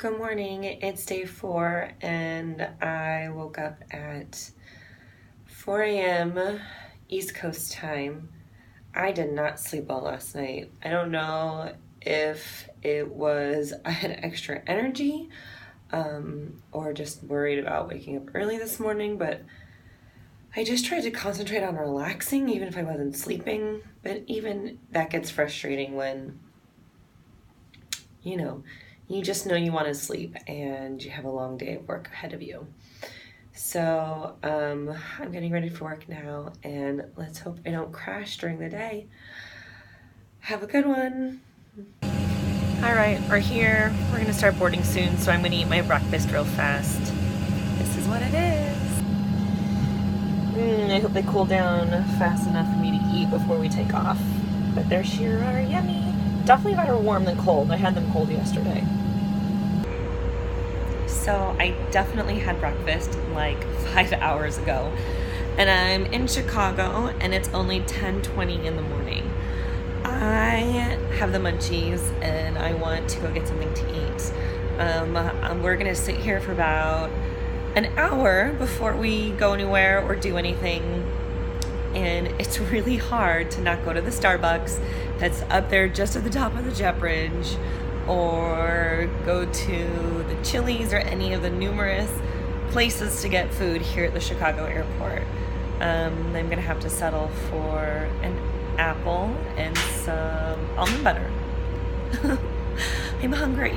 Good morning, it's day 4 and I woke up at 4 a.m. East Coast time. I did not sleep well last night. I don't know if it was I had extra energy or just worried about waking up early this morning, but I just tried to concentrate on relaxing even if I wasn't sleeping, but even that gets frustrating when you just know you want to sleep and you have a long day of work ahead of you. So I'm getting ready for work now, and let's hope I don't crash during the day. Have a good one. All right, we're here. We're gonna start boarding soon, so I'm gonna eat my breakfast real fast. This is what it is. I hope they cool down fast enough for me to eat before we take off. But they're sure are yummy. Definitely better warm than cold. I had them cold yesterday. So I definitely had breakfast like 5 hours ago, and I'm in Chicago and it's only 10:20 in the morning. I have the munchies and I want to go get something to eat. We're gonna sit here for about an hour before we go anywhere or do anything, and it's really hard to not go to the Starbucks that's up there just at the top of the jet bridge, or go to the Chili's or any of the numerous places to get food here at the Chicago airport. I'm gonna have to settle for an apple and some almond butter. I'm hungry.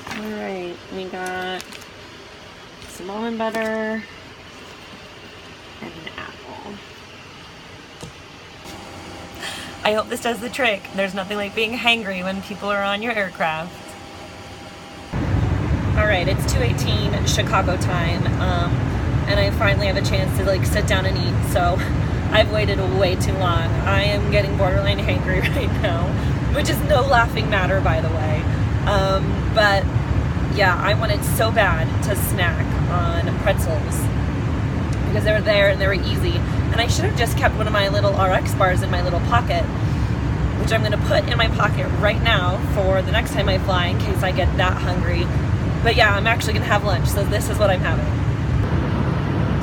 All right, we got some almond butter and an apple. I hope this does the trick. There's nothing like being hangry when people are on your aircraft. All right, it's 2:18 Chicago time, and I finally have a chance to sit down and eat. So I've waited way too long. I am getting borderline hangry right now, which is no laughing matter, by the way. But yeah, I wanted so bad to snack on pretzels because they were there and they were easy. And I should have just kept one of my little RX bars in my little pocket, which I'm gonna put in my pocket right now for the next time I fly in case I get that hungry. But yeah, I'm actually gonna have lunch, so this is what I'm having.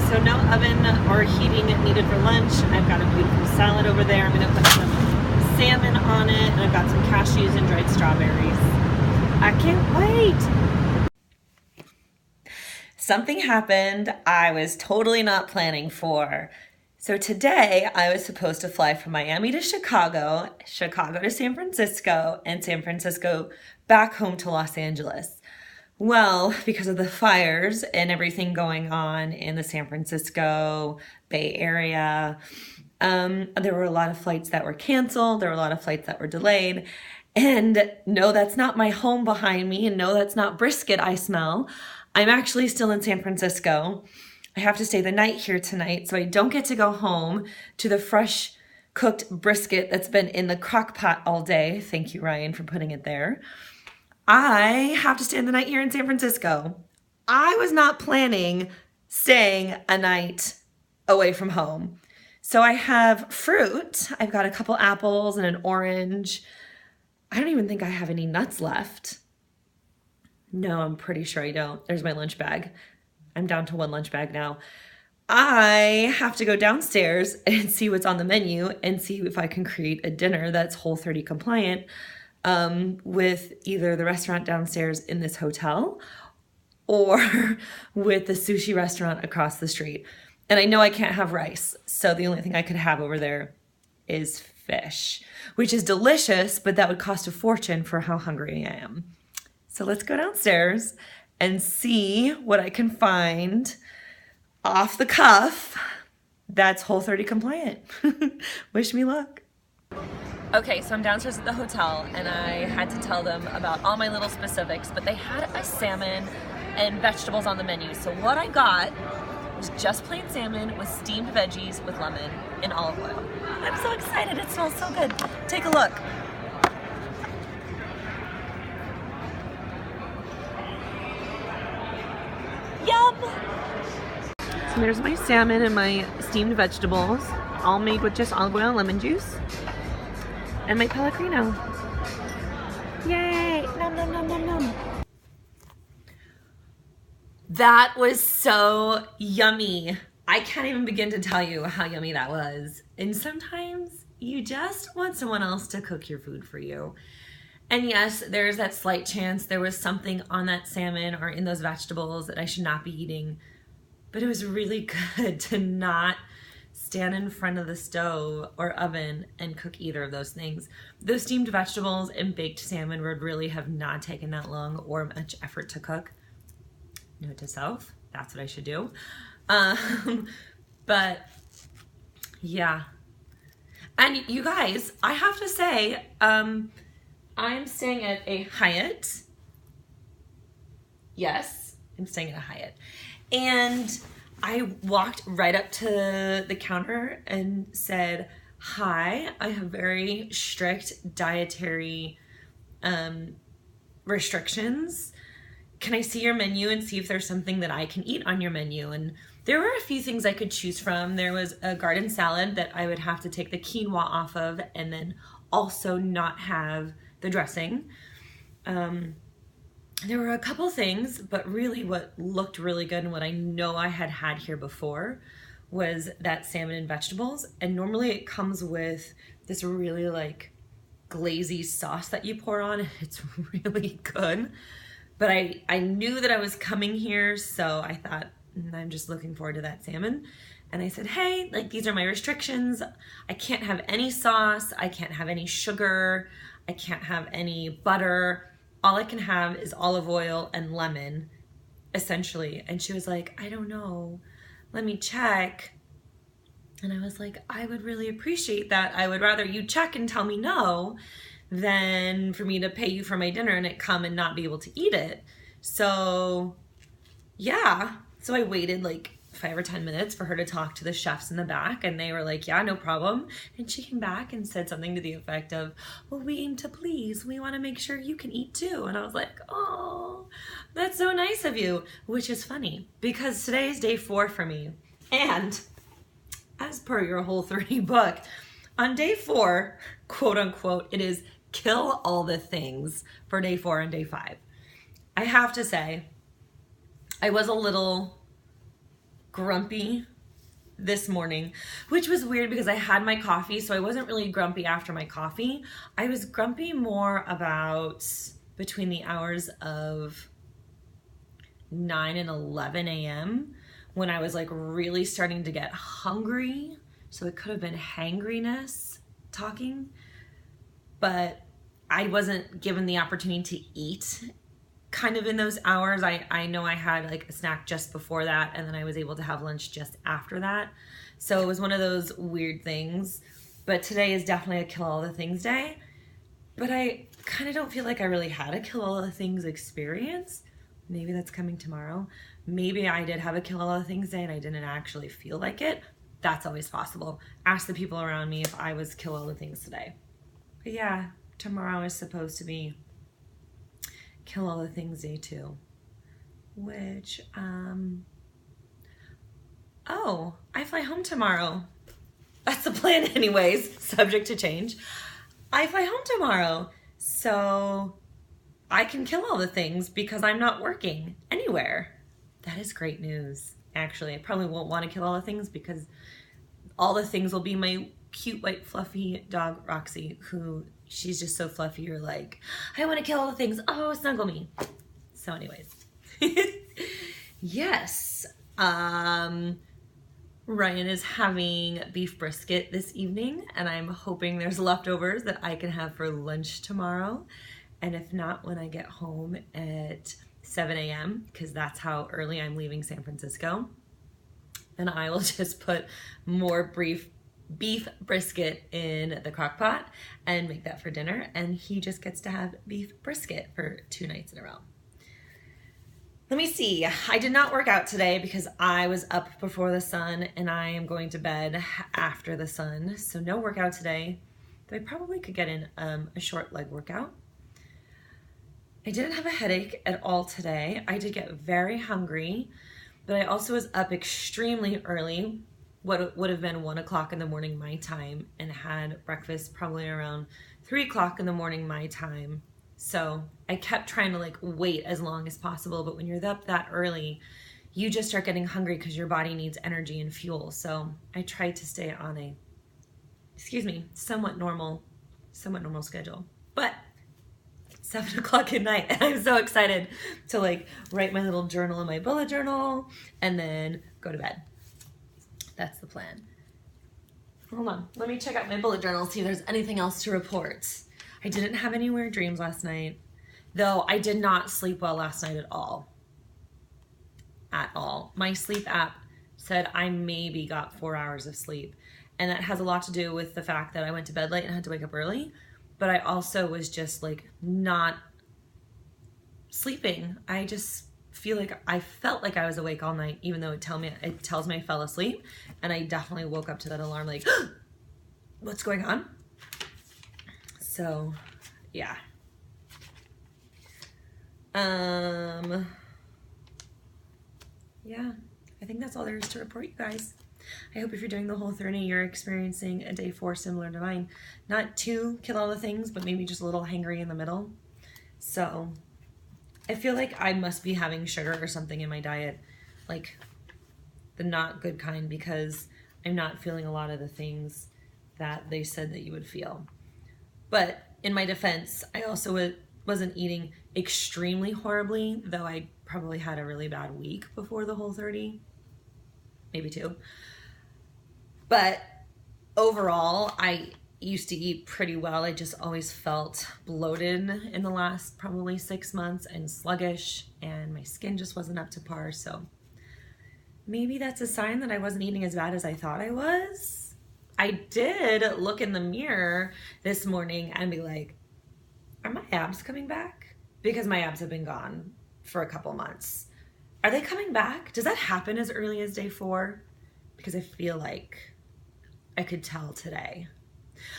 So no oven or heating needed for lunch. I've got a beautiful salad over there. I'm gonna put some salmon on it, and I've got some cashews and dried strawberries. I can't wait. Something happened I was totally not planning for. So today I was supposed to fly from Miami to Chicago, Chicago to San Francisco, and San Francisco back home to Los Angeles. Well, because of the fires and everything going on in the San Francisco Bay Area, there were a lot of flights that were canceled. There were a lot of flights that were delayed. And no, that's not my home behind me. And no, that's not brisket I smell. I'm actually still in San Francisco. I have to stay the night here tonight, so I don't get to go home to the fresh cooked brisket that's been in the crock pot all day. Thank you, Ryan, for putting it there. I have to stay the night here in San Francisco. I was not planning staying a night away from home. So I have fruit. I've got a couple apples and an orange. I don't even think I have any nuts left. No, I'm pretty sure I don't. There's my lunch bag. I'm down to one lunch bag now. I have to go downstairs and see what's on the menu and see if I can create a dinner that's Whole30 compliant with either the restaurant downstairs in this hotel or with the sushi restaurant across the street. And I know I can't have rice, so the only thing I could have over there is fish, which is delicious, but that would cost a fortune for how hungry I am. So let's go downstairs and see what I can find off the cuff that's Whole30 compliant. Wish me luck. Okay, so I'm downstairs at the hotel and I had to tell them about all my little specifics, but they had a salmon and vegetables on the menu. So what I got was just plain salmon with steamed veggies with lemon and olive oil. I'm so excited, it smells so good. Take a look. Yum! So there's my salmon and my steamed vegetables, all made with just olive oil and lemon juice, and my Pellegrino. Yay! Nom nom nom nom nom. That was so yummy. I can't even begin to tell you how yummy that was. And sometimes you just want someone else to cook your food for you. And yes, there's that slight chance there was something on that salmon or in those vegetables that I should not be eating. But it was really good to not stand in front of the stove or oven and cook either of those things. Those steamed vegetables and baked salmon would really have not taken that long or much effort to cook. Note to self, that's what I should do. But yeah. And you guys, I have to say, I'm staying at a Hyatt. Yes, I'm staying at a Hyatt. And I walked right up to the counter and said, hi, I have very strict dietary restrictions. Can I see your menu and see if there's something that I can eat on your menu? And there were a few things I could choose from. There was a garden salad that I would have to take the quinoa off of and then also not have the dressing. There were a couple things, but really what looked really good and what I know I had had here before was that salmon and vegetables. And normally it comes with this really like glazy sauce that you pour on. It's really good. But I knew that I was coming here, so I thought, I'm just looking forward to that salmon. And I said, hey, like these are my restrictions. I can't have any sauce. I can't have any sugar. I can't have any butter. All I can have is olive oil and lemon, essentially. And she was like, I don't know. Let me check. And I was like, I would really appreciate that. I would rather you check and tell me no than for me to pay you for my dinner and it come and not be able to eat it. So yeah, so I waited like 5 or 10 minutes for her to talk to the chefs in the back, and they were like, yeah, no problem. And she came back and said something to the effect of, well, we aim to please. We want to make sure you can eat too. And I was like, oh, that's so nice of you, which is funny because today is day 4 for me. And as per your Whole30 book, on day 4, quote unquote, it is kill all the things for day 4 and day 5. I have to say, I was a little grumpy this morning, which was weird because I had my coffee, so I wasn't really grumpy after my coffee. I was grumpy more about between the hours of 9 and 11 a.m. when I was like really starting to get hungry. So it could have been hangriness talking, but I wasn't given the opportunity to eat kind of in those hours. I know I had like a snack just before that, and then I was able to have lunch just after that. So it was one of those weird things. But today is definitely a kill all the things day. But I kind of don't feel like I really had a kill all the things experience. Maybe that's coming tomorrow. Maybe I did have a kill all the things day and I didn't actually feel like it. That's always possible. Ask the people around me if I was kill all the things today. But yeah, tomorrow is supposed to be kill all the things day 2, which, oh, I fly home tomorrow. That's the plan anyways, subject to change. I fly home tomorrow, so I can kill all the things because I'm not working anywhere. That is great news. Actually, I probably won't want to kill all the things because all the things will be my cute, white, fluffy dog, Roxy, who she's just so fluffy. You're like, I want to kill all the things. Oh, snuggle me. So anyways, yes. Ryan is having beef brisket this evening, and I'm hoping there's leftovers that I can have for lunch tomorrow. And if not, when I get home at 7 a.m., because that's how early I'm leaving San Francisco, then I will just put more beef brisket in the crock pot and make that for dinner, and he just gets to have beef brisket for 2 nights in a row. Let me see. I did not work out today because I was up before the sun and I am going to bed after the sun, so no workout today. But I probably could get in a short leg workout. I didn't have a headache at all today. I did get very hungry, but I also was up extremely early, what would have been 1 o'clock in the morning my time, and had breakfast probably around 3 o'clock in the morning my time. So I kept trying to like wait as long as possible, but when you're up that early, you just start getting hungry because your body needs energy and fuel. So I tried to stay on a, somewhat normal schedule. But 7 o'clock at night, and I'm so excited to like write my little journal in my bullet journal and then go to bed. That's the plan. Hold on, let me check out my bullet journal, see if there's anything else to report. I didn't have any weird dreams last night, though I did not sleep well last night at all. At all. My sleep app said I maybe got 4 hours of sleep, and that has a lot to do with the fact that I went to bed late and had to wake up early, but I also was just like not sleeping. I just feel like I felt like I was awake all night, even though it tells me I fell asleep, and I definitely woke up to that alarm like, what's going on? So, yeah. Yeah, I think that's all there is to report, you guys. I hope if you're doing the Whole30, you're experiencing a day 4 similar to mine. Not to kill all the things, but maybe just a little hangry in the middle. So I feel like I must be having sugar or something in my diet, like the not good kind, because I'm not feeling a lot of the things that they said that you would feel. But in my defense, I also wasn't eating extremely horribly, though I probably had a really bad week before the Whole30, maybe 2. But overall, I used to eat pretty well. I just always felt bloated in the last probably 6 months and sluggish, and my skin just wasn't up to par. So maybe that's a sign that I wasn't eating as bad as I thought I was. I did look in the mirror this morning and be like, are my abs coming back? Because my abs have been gone for a couple months. Are they coming back? Does that happen as early as day 4? Because I feel like I could tell today.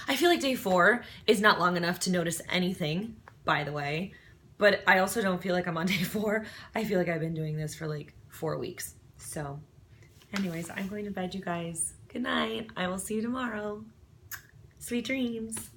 I feel like day 4 is not long enough to notice anything, by the way, but I also don't feel like I'm on day 4. I feel like I've been doing this for like 4 weeks. So anyways, I'm going to bed, you guys. Good night. I will see you tomorrow. Sweet dreams.